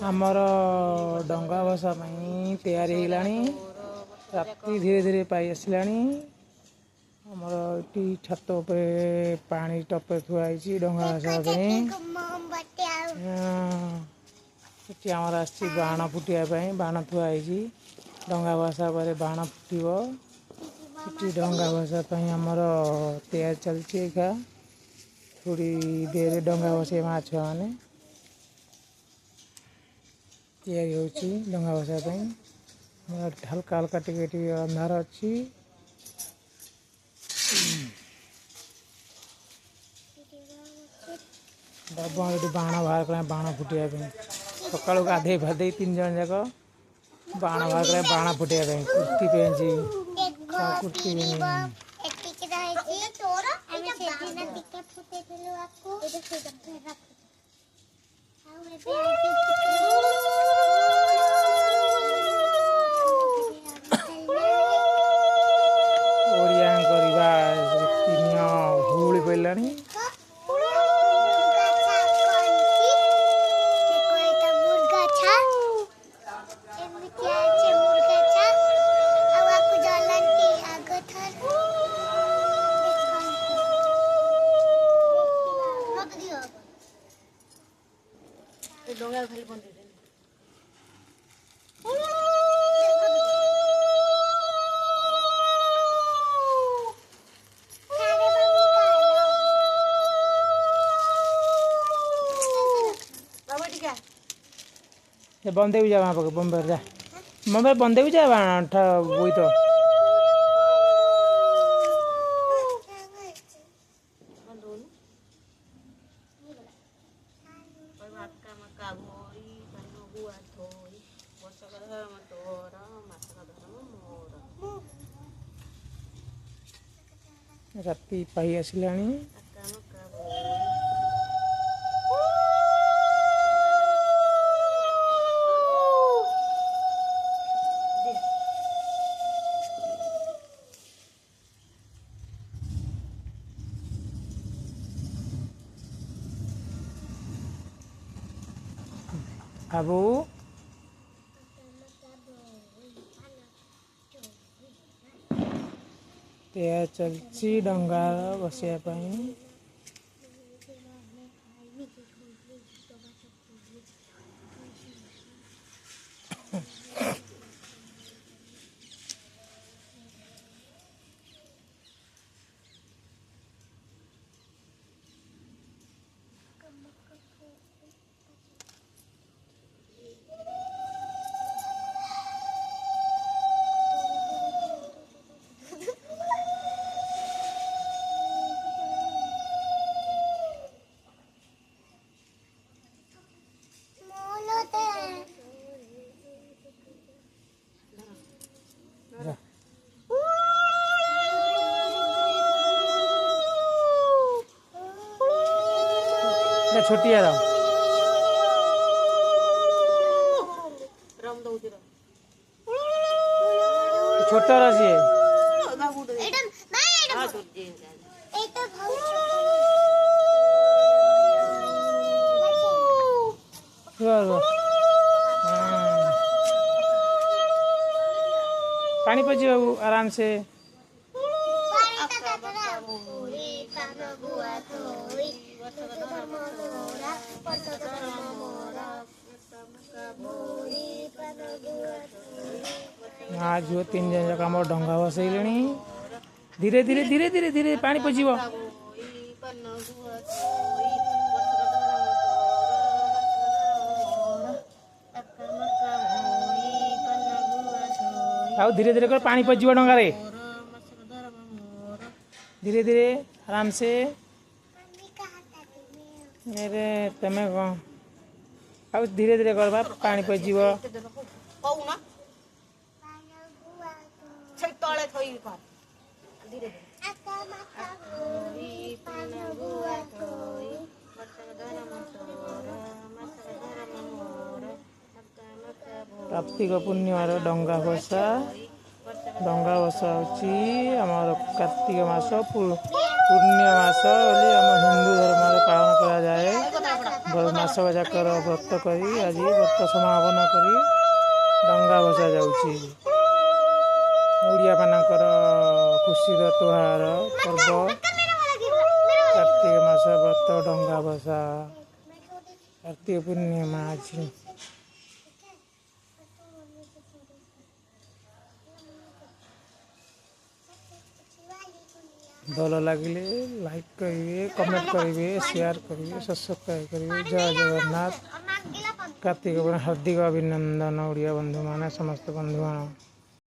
आमर डंगा भसा तैयारी होगानी राति धीरे धीरे पाई आसला आमर ये छत पे पानी टपे थुआई डंगा भसा आमर आस बाण फुटापी बाण थुआई डंगा भसा पर बाण फुटब ये डंगा भसा आमर तैयार चलती एका थोड़ी देर डंगा भसे माँ छुआ मैंने तैयारी होची डंगा भसा हल्का हल्का टिके अंधार अच्छी बाण बाहर कर बाण फुटापी सका गाधे फाधे 3 जन जाक बाण बाहर कर बाण फुटापी कुर्ती पहनची कुर्ती ओडिया हुड़ी पड़ा डोंगा खाली बंद बंदे भी जा वहाँ पर बम्बे जा बम्बे बंदे भी जा वहाँ वही तो राति पाई आसला बाबू तैयार चलती डंगा बसापी छोटी छोटा राशि पानी पची बाबू आराम से आज 3 जन जाक आम डंगा बसैले धीरे धीरे धीरे धीरे धीरे पानी पशिब आओ धीरे धीरे कर पानी पशिब डंगा रे धीरे धीरे आराम से अरे तमें कौन आओ धीरे धीरे कर पानी पशिब कार्तिक पूर्णिमार डंगा भसा होची आमर कार्तिक मास पुण्य मास आम हिंदू धर्म पालन करा जाए। मासक जाकर व्रत करी आज व्रत समापन करी डंगा भसा जाउछि। ओडिया मानकर खुशीर त्योहार पर्व कार्तिक मास व्रत डंगा भसा कार्तिक पूर्णिमा अछि। भल लगिले लाइक करेंगे, कमेंट करेंगे, शेयर करेंगे, सब्सक्राइब करेंगे। जय जगन्नाथ। कार्तिक हार्दिक अभिनंदन ओडिया बंधु मान समस्त बंधु मान।